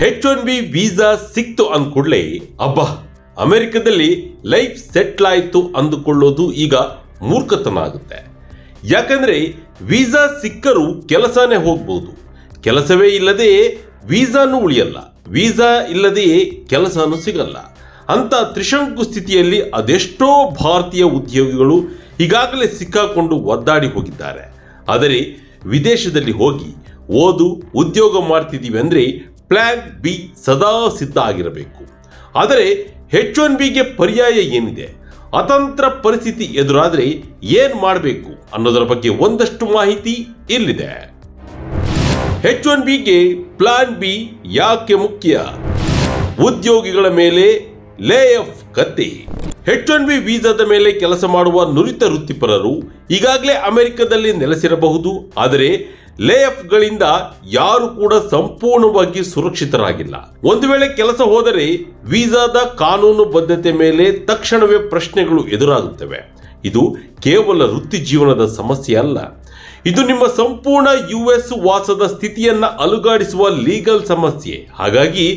H1B visa ಸಿಕ್ತು ಅಂದ ಕೂಡಲೇ ಅಬ್ಬಾ ಅಮೆರಿಕದಲ್ಲಿ ಲೈಫ್ ಸೆಟ್ಲ್ ಆಯಿತು ಅಂದುಕೊಳ್ಳೋದು ಈಗ ಮೂರ್ಖತನ ಆಗುತ್ತೆ. ಯಾಕಂದ್ರೆ ವೀಸಾ ಸಿಕ್ಕರೂ ಕೆಲಸನೇ ಹೋಗ್ಬೋದು, ಕೆಲಸವೇ ಇಲ್ಲದೆ ವೀಸಾನು ಉಳಿಯಲ್ಲ, ವೀಸಾ ಇಲ್ಲದೆಯೇ ಕೆಲಸನೂ ಸಿಗಲ್ಲ. ಅಂತ ತ್ರಿಶಂಕು ಸ್ಥಿತಿಯಲ್ಲಿ ಅದೆಷ್ಟೋ ಭಾರತೀಯ ಉದ್ಯೋಗಿಗಳು ಈಗಾಗಲೇ ಸಿಕ್ಕಾಕೊಂಡು ಒದ್ದಾಡಿ ಹೋಗಿದ್ದಾರೆ. ಆದರೆ ವಿದೇಶದಲ್ಲಿ ಹೋಗಿ ಓದು ಉದ್ಯೋಗ ಮಾಡ್ತಿದ್ದೀವಿ ಅಂದರೆ ಪ್ಲಾನ್ ಬಿ ಸದಾ ಸಿದ್ಧ ಆಗಿರಬೇಕು. ಆದರೆ H1Bಗೆ ಪರ್ಯಾಯ ಏನಿದೆ, ಅತಂತ್ರ ಪರಿಸ್ಥಿತಿ ಎದುರಾದರೆ ಏನು ಮಾಡಬೇಕು ಅನ್ನೋದರ ಬಗ್ಗೆ ಒಂದಷ್ಟು ಮಾಹಿತಿ ಇಲ್ಲಿದೆ. H1Bಗೆ ಪ್ಲಾನ್ ಬಿ ಯಾಕೆ ಮುಖ್ಯ? ಉದ್ಯೋಗಿಗಳ ಮೇಲೆ ಲೇ ಆಫ್ ಕತ್ತಿ. H1B ವೀಸಾದ ಮೇಲೆ ಕೆಲಸ ಮಾಡುವ ನುರಿತ ವೃತ್ತಿಪರರು ಈಗಾಗಲೇ ಅಮೆರಿಕದಲ್ಲಿ ನೆಲೆಸಿರಬಹುದು. ಆದರೆ ಲೇ ಆಫ್ಗಳಿಂದ ಯಾರು ಕೂಡ ಸಂಪೂರ್ಣವಾಗಿ ಸುರಕ್ಷಿತರಾಗಿಲ್ಲ. ಒಂದು ವೇಳೆ ಕೆಲಸ ಹೋದರೆ ವೀಸಾದ ಕಾನೂನು ಬದ್ಧತೆ ಮೇಲೆ ತಕ್ಷಣವೇ ಪ್ರಶ್ನೆಗಳು ಎದುರಾಗುತ್ತವೆ. ಇದು ಕೇವಲ ವೃತ್ತಿ ಜೀವನದ ಸಮಸ್ಯೆ ಅಲ್ಲ, ಇದು ನಿಮ್ಮ ಸಂಪೂರ್ಣ US ವಾಸದ ಸ್ಥಿತಿಯನ್ನ ಅಲುಗಾಡಿಸುವ ಲೀಗಲ್ ಸಮಸ್ಯೆ. ಹಾಗಾಗಿ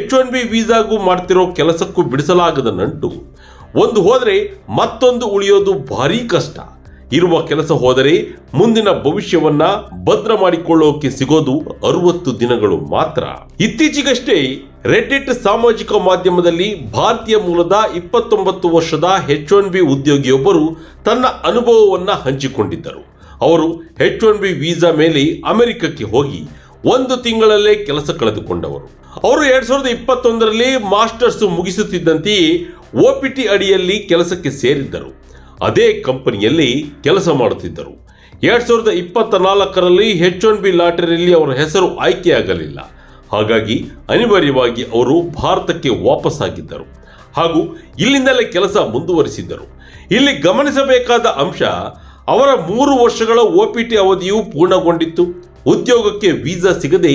H1B ವೀಸಾಗೂ ಮಾಡ್ತಿರೋ ಕೆಲಸಕ್ಕೂ ಬಿಡಿಸಲಾಗದ ನಂಟು. ಒಂದು ಹೋದರೆ ಮತ್ತೊಂದು ಉಳಿಯೋದು ಭಾರೀ ಕಷ್ಟ. ಇರುವ ಕೆಲಸ ಹೋದರೆ ಮುಂದಿನ ಭವಿಷ್ಯವನ್ನ ಭದ್ರ ಮಾಡಿಕೊಳ್ಳೋಕೆ ಸಿಗೋದು 60 ದಿನಗಳು ಮಾತ್ರ. ಇತ್ತೀಚೆಗಷ್ಟೇ ರೆಡ್ಡಿಟ್ ಸಾಮಾಜಿಕ ಮಾಧ್ಯಮದಲ್ಲಿ ಭಾರತೀಯ ಮೂಲದ 29 ವರ್ಷದ H1B ಉದ್ಯೋಗಿಯೊಬ್ಬರು ತನ್ನ ಅನುಭವವನ್ನ ಹಂಚಿಕೊಂಡಿದ್ದರು. ಅವರು H1B ವೀಸಾ ಮೇಲೆ ಅಮೆರಿಕಕ್ಕೆ ಹೋಗಿ 1 ತಿಂಗಳಲ್ಲೇ ಕೆಲಸ ಕಳೆದುಕೊಂಡವರು. ಅವರು 2021ರಲ್ಲಿ ಮಾಸ್ಟರ್ಸ್ ಮುಗಿಸುತ್ತಿದ್ದಂತೆಯೇ OPT ಅಡಿಯಲ್ಲಿ ಕೆಲಸಕ್ಕೆ ಸೇರಿದ್ದರು. ಅದೇ ಕಂಪನಿಯಲ್ಲಿ ಕೆಲಸ ಮಾಡುತ್ತಿದ್ದರು. 2024ರಲ್ಲಿ H1B ಲಾಟರಿಯಲ್ಲಿ ಅವರ ಹೆಸರು ಆಯ್ಕೆಯಾಗಲಿಲ್ಲ. ಹಾಗಾಗಿ ಅನಿವಾರ್ಯವಾಗಿ ಅವರು ಭಾರತಕ್ಕೆ ವಾಪಸ್ಸಾಗಿದ್ದರು ಹಾಗೂ ಇಲ್ಲಿಂದಲೇ ಕೆಲಸ ಮುಂದುವರಿಸಿದ್ದರು. ಇಲ್ಲಿ ಗಮನಿಸಬೇಕಾದ ಅಂಶ, ಅವರ 3 ವರ್ಷಗಳ OPT ಅವಧಿಯು ಪೂರ್ಣಗೊಂಡಿತ್ತು. ಉದ್ಯೋಗಕ್ಕೆ ವೀಸಾ ಸಿಗದೆ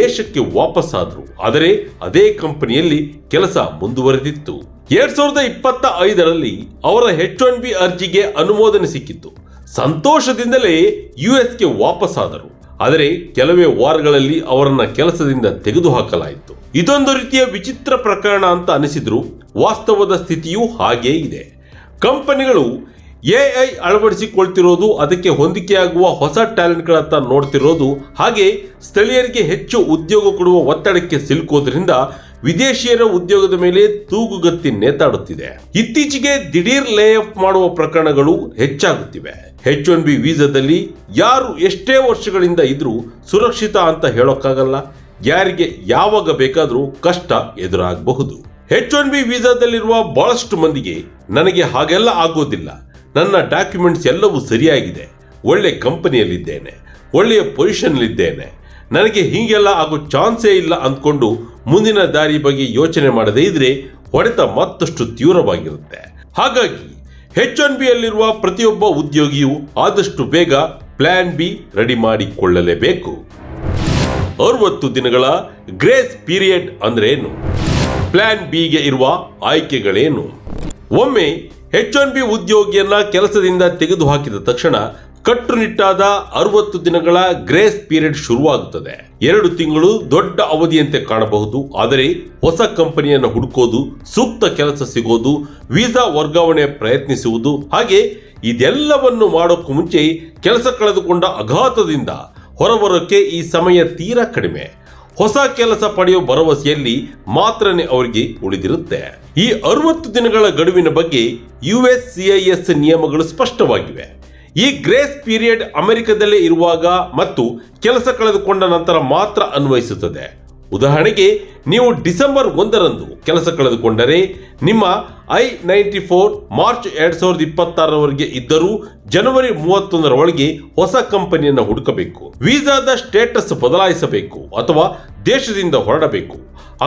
ದೇಶಕ್ಕೆ ವಾಪಸ್ಸಾದರು. ಆದರೆ ಅದೇ ಕಂಪನಿಯಲ್ಲಿ ಕೆಲಸ ಮುಂದುವರೆದಿತ್ತು. 2025ರಲ್ಲಿ ಅವರ H1B ಅರ್ಜಿಗೆ ಅನುಮೋದನೆ ಸಿಕ್ಕಿತ್ತು. ಸಂತೋಷದಿಂದಲೇ USಗೆ ವಾಪಸ್ಸಾದರು. ಆದರೆ ಕೆಲವೇ ವಾರಗಳಲ್ಲಿ ಅವರನ್ನ ಕೆಲಸದಿಂದ ತೆಗೆದುಹಾಕಲಾಯಿತು. ಇದೊಂದು ರೀತಿಯ ವಿಚಿತ್ರ ಪ್ರಕರಣ ಅಂತ ಅನಿಸಿದ್ರು ವಾಸ್ತವದ ಸ್ಥಿತಿಯೂ ಹಾಗೇ ಇದೆ. ಕಂಪನಿಗಳು AI ಅಳವಡಿಸಿಕೊಳ್ತಿರೋದು, ಅದಕ್ಕೆ ಹೊಂದಿಕೆಯಾಗುವ ಹೊಸ ಟ್ಯಾಲೆಂಟ್ಗಳತ್ತ ನೋಡ್ತಿರೋದು, ಹಾಗೆ ಸ್ಥಳೀಯರಿಗೆ ಹೆಚ್ಚು ಉದ್ಯೋಗ ಕೊಡುವ ಒತ್ತಡಕ್ಕೆ ಸಿಲುಕೋದ್ರಿಂದ ವಿದೇಶಿಯರ ಉದ್ಯೋಗದ ಮೇಲೆ ತೂಗುಗತ್ತಿ ನೇತಾಡುತ್ತಿದೆ. ಇತ್ತೀಚೆಗೆ ದಿಢೀರ್ ಲೇ ಆಫ್ ಮಾಡುವ ಪ್ರಕರಣಗಳು ಹೆಚ್ಚಾಗುತ್ತಿವೆ. H1B ವೀಸಾದಲ್ಲಿ ಯಾರು ಎಷ್ಟೇ ವರ್ಷಗಳಿಂದ ಇದ್ರೂ ಸುರಕ್ಷಿತ ಅಂತ ಹೇಳೋಕ್ಕಾಗಲ್ಲ. ಯಾರಿಗೆ ಯಾವಾಗ ಬೇಕಾದರೂ ಕಷ್ಟ ಎದುರಾಗಬಹುದು. H1B ವೀಸಾದಲ್ಲಿರುವ ಬಹಳಷ್ಟು ಮಂದಿಗೆ ನನಗೆ ಹಾಗೆಲ್ಲ ಆಗೋದಿಲ್ಲ, ನನ್ನ ಡಾಕ್ಯುಮೆಂಟ್ಸ್ ಎಲ್ಲವೂ ಸರಿಯಾಗಿದೆ, ಒಳ್ಳೆ ಕಂಪನಿಯಲ್ಲಿದ್ದೇನೆ, ಒಳ್ಳೆಯ ಪೊಸಿಷನ್ಲಿದ್ದೇನೆ, ನನಗೆ ಹೀಗೆಲ್ಲ ಆಗೋ ಚಾನ್ಸೇ ಇಲ್ಲ ಅಂದ್ಕೊಂಡು ಮುಂದಿನ ದಾರಿ ಬಗ್ಗೆ ಯೋಚನೆ ಮಾಡದೇ ಇದ್ರೆ ಹೊಡೆತ ಮತ್ತಷ್ಟು ತೀವ್ರವಾಗಿರುತ್ತೆ. ಹಾಗಾಗಿ H1B ಯಲ್ಲಿರುವ ಪ್ರತಿಯೊಬ್ಬ ಉದ್ಯೋಗಿಯು ಆದಷ್ಟು ಬೇಗ ಪ್ಲಾನ್ ಬಿ ರೆಡಿ ಮಾಡಿಕೊಳ್ಳಲೇಬೇಕು. 60 ದಿನಗಳ ಗ್ರೇಸ್ ಪೀರಿಯಡ್ ಅಂದ್ರೆ ಏನು? ಪ್ಲಾನ್ ಬಿಗೆ ಇರುವ ಆಯ್ಕೆಗಳೇನು? ಒಮ್ಮೆ H1B ಉದ್ಯೋಗಿಯನ್ನ ಕೆಲಸದಿಂದ ತೆಗೆದುಹಾಕಿದ ತಕ್ಷಣ ಕಟ್ಟುನಿಟ್ಟಾದ 60 ದಿನಗಳ ಗ್ರೇಸ್ ಪೀರಿಯಡ್ ಶುರುವಾಗುತ್ತದೆ. 2 ತಿಂಗಳು ದೊಡ್ಡ ಅವಧಿಯಂತೆ ಕಾಣಬಹುದು. ಆದರೆ ಹೊಸ ಕಂಪನಿಯನ್ನು ಹುಡುಕೋದು, ಸೂಕ್ತ ಕೆಲಸ ಸಿಗೋದು, ವೀಸಾ ವರ್ಗಾವಣೆ ಪ್ರಯತ್ನಿಸುವುದು, ಹಾಗೆ ಇದೆಲ್ಲವನ್ನು ಮಾಡೋಕ್ಕೂ ಮುಂಚೆ ಕೆಲಸ ಕಳೆದುಕೊಂಡ ಆಘಾತದಿಂದ ಹೊರಬರೋಕೆ ಈ ಸಮಯ ತೀರಾ ಕಡಿಮೆ. ಹೊಸ ಕೆಲಸ ಪಡೆಯುವ ಭರವಸೆಯಲ್ಲಿ ಮಾತ್ರನೇ ಅವರಿಗೆ ಉಳಿದಿರುತ್ತೆ. ಈ 60 ದಿನಗಳ ಗಡುವಿನ ಬಗ್ಗೆ USCIS ನಿಯಮಗಳು ಸ್ಪಷ್ಟವಾಗಿವೆ. ಈ ಗ್ರೇಸ್ ಪೀರಿಯಡ್ ಅಮೆರಿಕದಲ್ಲೇ ಇರುವಾಗ ಮತ್ತು ಕೆಲಸ ಕಳೆದುಕೊಂಡ ನಂತರ ಮಾತ್ರ ಅನ್ವಯಿಸುತ್ತದೆ. ಉದಾಹರಣೆಗೆ, ನೀವು ಡಿಸೆಂಬರ್ 1ರಂದು ಕೆಲಸ ಕಳೆದುಕೊಂಡರೆ ನಿಮ್ಮ I-94 ಮಾರ್ಚ್ 2026ರವರೆಗೆ ಇದ್ದರೂ ಜನವರಿ 31ರ ಒಳಗೆ ಹೊಸ ಕಂಪನಿಯನ್ನು ಹುಡುಕಬೇಕು. ವೀಸಾದ ಸ್ಟೇಟಸ್ ಬದಲಾಯಿಸಬೇಕು ಅಥವಾ ದೇಶದಿಂದ ಹೊರಡಬೇಕು.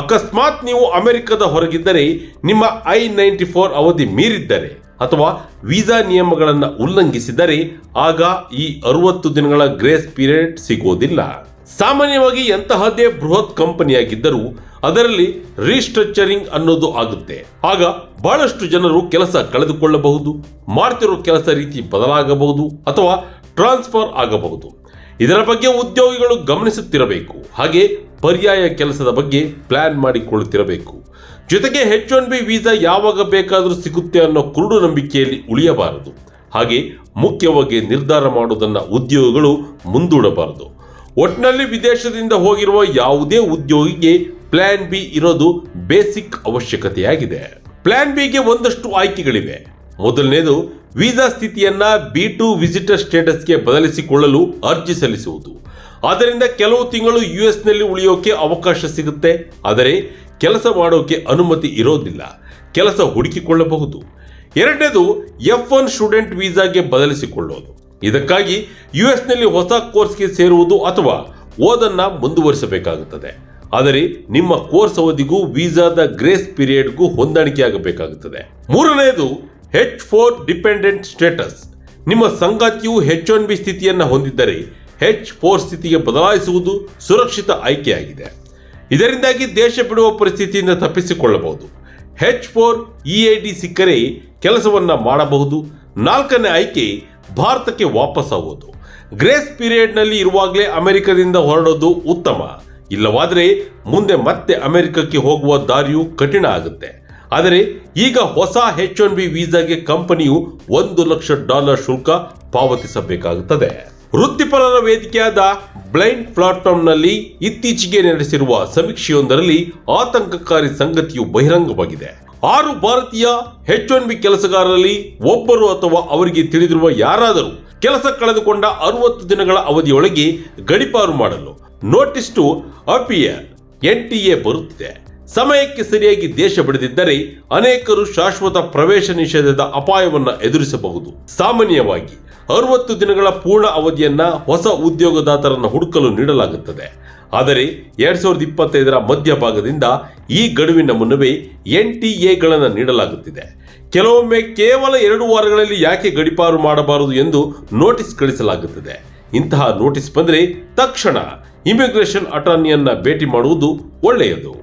ಅಕಸ್ಮಾತ್ ನೀವು ಅಮೆರಿಕದ ಹೊರಗಿದ್ದರೆ, ನಿಮ್ಮ I-94 ಅವಧಿ ಮೀರಿದ್ದರೆ ಅಥವಾ ವೀಸಾ ನಿಯಮಗಳನ್ನು ಉಲ್ಲಂಘಿಸಿದರೆ ಆಗ ಈ 60 ದಿನಗಳ ಗ್ರೇಸ್ ಪೀರಿಯಡ್ ಸಿಗೋದಿಲ್ಲ. ಸಾಮಾನ್ಯವಾಗಿ ಎಂತಹದ್ದೇ ಬೃಹತ್ ಕಂಪನಿಯಾಗಿದ್ದರೂ ಅದರಲ್ಲಿ ರೀಸ್ಟ್ರಕ್ಚರಿಂಗ್ ಅನ್ನೋದು ಆಗುತ್ತೆ. ಆಗ ಬಹಳಷ್ಟು ಜನರು ಕೆಲಸ ಕಳೆದುಕೊಳ್ಳಬಹುದು, ಮಾಡ್ತಿರೋ ಕೆಲಸ ರೀತಿ ಬದಲಾಗಬಹುದು ಅಥವಾ ಟ್ರಾನ್ಸ್ಫರ್ ಆಗಬಹುದು. ಇದರ ಬಗ್ಗೆ ಉದ್ಯೋಗಿಗಳು ಗಮನಿಸುತ್ತಿರಬೇಕು. ಹಾಗೆ ಪರ್ಯಾಯ ಕೆಲಸದ ಬಗ್ಗೆ ಪ್ಲಾನ್ ಮಾಡಿಕೊಳ್ಳುತ್ತಿರಬೇಕು. ಜೊತೆಗೆ H1B ವೀಸಾ ಯಾವಾಗ ಬೇಕಾದರೂ ಸಿಗುತ್ತೆ ಅನ್ನೋ ಕುರುಡು ನಂಬಿಕೆಯಲ್ಲಿ ಉಳಿಯಬಾರದು. ಹಾಗೆ ಮುಖ್ಯವಾಗಿ ನಿರ್ಧಾರ ಮಾಡುವುದನ್ನು ಉದ್ಯೋಗಿಗಳು ಮುಂದೂಡಬಾರದು. ಒಟ್ಟಿನಲ್ಲಿ ವಿದೇಶದಿಂದ ಹೋಗಿರುವ ಯಾವುದೇ ಉದ್ಯೋಗಿಗೆ ಪ್ಲಾನ್ ಬಿ ಇರೋದು ಬೇಸಿಕ್ ಅವಶ್ಯಕತೆಯಾಗಿದೆ. ಪ್ಲಾನ್ ಬಿಗೆ ಒಂದಷ್ಟು ಆಯ್ಕೆಗಳಿವೆ. ಮೊದಲನೇದು, ವೀಸಾ ಸ್ಥಿತಿಯನ್ನ B2 ವಿಸಿಟರ್ ಸ್ಟೇಟಸ್ಗೆ ಬದಲಿಸಿಕೊಳ್ಳಲು ಅರ್ಜಿ ಸಲ್ಲಿಸುವುದು. ಆದ್ದರಿಂದ ಕೆಲವು ತಿಂಗಳು US-ನಲ್ಲಿ ಉಳಿಯೋಕೆ ಅವಕಾಶ ಸಿಗುತ್ತೆ. ಆದರೆ ಕೆಲಸ ಮಾಡೋಕೆ ಅನುಮತಿ ಇರೋದಿಲ್ಲ. ಕೆಲಸ ಹುಡುಕಿಕೊಳ್ಳಬಹುದು. ಎರಡನೇದು, F1 ಸ್ಟೂಡೆಂಟ್ ವೀಸಾಗೆ ಬದಲಿಸಿಕೊಳ್ಳೋದು. ಇದಕ್ಕಾಗಿ US-ನಲ್ಲಿ ಹೊಸ ಕೋರ್ಸ್ಗೆ ಸೇರುವುದು ಅಥವಾ ಓದನ್ನ ಮುಂದುವರಿಸಬೇಕಾಗುತ್ತದೆ. ಆದರೆ ನಿಮ್ಮ ಕೋರ್ಸ್ ಅವಧಿಗೂ ವೀಸಾದ ಗ್ರೇಸ್ ಪೀರಿಯಡ್ಗೂ ಹೊಂದಾಣಿಕೆಯಾಗಬೇಕಾಗುತ್ತದೆ. ಮೂರನೆಯದು, H4 ಡಿಪೆಂಡೆಂಟ್ ಸ್ಟೇಟಸ್. ನಿಮ್ಮ ಸಂಗಾತಿಯು H1B ಸ್ಥಿತಿಯನ್ನು ಹೊಂದಿದ್ದರೆ H4 ಸ್ಥಿತಿಗೆ ಬದಲಾಯಿಸುವುದು ಸುರಕ್ಷಿತ ಆಯ್ಕೆಯಾಗಿದೆ. ಇದರಿಂದಾಗಿ ದೇಶ ಬಿಡುವ ಪರಿಸ್ಥಿತಿಯಿಂದ ತಪ್ಪಿಸಿಕೊಳ್ಳಬಹುದು. H4 EAD ಸಿಕ್ಕರೆ ಕೆಲಸವನ್ನ ಮಾಡಬಹುದು. ನಾಲ್ಕನೇ ಆಯ್ಕೆ, ಭಾರತಕ್ಕೆ ವಾಪಸ್ಸಾಗುವುದು. ಗ್ರೇಸ್ ಪೀರಿಯಡ್ನಲ್ಲಿ ಇರುವಾಗಲೇ ಅಮೆರಿಕದಿಂದ ಹೊರಡೋದು ಉತ್ತಮ. ಇಲ್ಲವಾದರೆ ಮುಂದೆ ಮತ್ತೆ ಅಮೆರಿಕಕ್ಕೆ ಹೋಗುವ ದಾರಿಯು ಕಠಿಣ ಆಗುತ್ತೆ. ಆದರೆ ಈಗ ಹೊಸ H1B ವೀಸಾಗೆ ಕಂಪನಿಯು $1,00,000 ಶುಲ್ಕ ಪಾವತಿಸಬೇಕಾಗುತ್ತದೆ. ವೃತ್ತಿಪರರ ವೇದಿಕೆಯಾದ ಬ್ಲೈಂಡ್ ಪ್ಲಾಟ್ಫಾರ್ಮ್ನಲ್ಲಿ ಇತ್ತೀಚೆಗೆ ನಡೆಸಿರುವ ಸಮೀಕ್ಷೆಯೊಂದರಲ್ಲಿ ಆತಂಕಕಾರಿ ಸಂಗತಿಯು ಬಹಿರಂಗವಾಗಿದೆ. 6 ಭಾರತೀಯ H1B ಕೆಲಸಗಾರರಲ್ಲಿ ಒಬ್ಬರು ಅಥವಾ ಅವರಿಗೆ ತಿಳಿದಿರುವ ಯಾರಾದರೂ ಕೆಲಸ ಕಳೆದುಕೊಂಡ 60 ದಿನಗಳ ಅವಧಿಯೊಳಗೆ ಗಡೀಪಾರು ಮಾಡಲು ನೋಟಿಸ್ ಟು ಅಪಿಯರ್ NTA ಬರುತ್ತಿದೆ. ಸಮಯಕ್ಕೆ ಸರಿಯಾಗಿ ದೇಶ ಬಿಡದಿದ್ದರೆ ಅನೇಕರು ಶಾಶ್ವತ ಪ್ರವೇಶ ನಿಷೇಧದ ಅಪಾಯವನ್ನು ಎದುರಿಸಬಹುದು. ಸಾಮಾನ್ಯವಾಗಿ 60 ದಿನಗಳ ಪೂರ್ಣ ಅವಧಿಯನ್ನ ಹೊಸ ಉದ್ಯೋಗದಾತರನ್ನು ಹುಡುಕಲು ನೀಡಲಾಗುತ್ತದೆ. ಆದರೆ 2025ರ ಮಧ್ಯಭಾಗದಿಂದ ಈ ಗಡುವಿನ ಮುನ್ನವೇ NTAಗಳನ್ನು ನೀಡಲಾಗುತ್ತಿದೆ. ಕೆಲವೊಮ್ಮೆ ಕೇವಲ 2 ವಾರಗಳಲ್ಲಿ ಯಾಕೆ ಗಡೀಪಾರು ಮಾಡಬಾರದು ಎಂದು ನೋಟಿಸ್ ಕಳಿಸಲಾಗುತ್ತದೆ. ಇಂತಹ ನೋಟಿಸ್ ಬಂದರೆ ತಕ್ಷಣ ಇಮಿಗ್ರೇಷನ್ ಅಟಾರ್ನಿಯನ್ನ ಭೇಟಿ ಮಾಡುವುದು ಒಳ್ಳೆಯದು.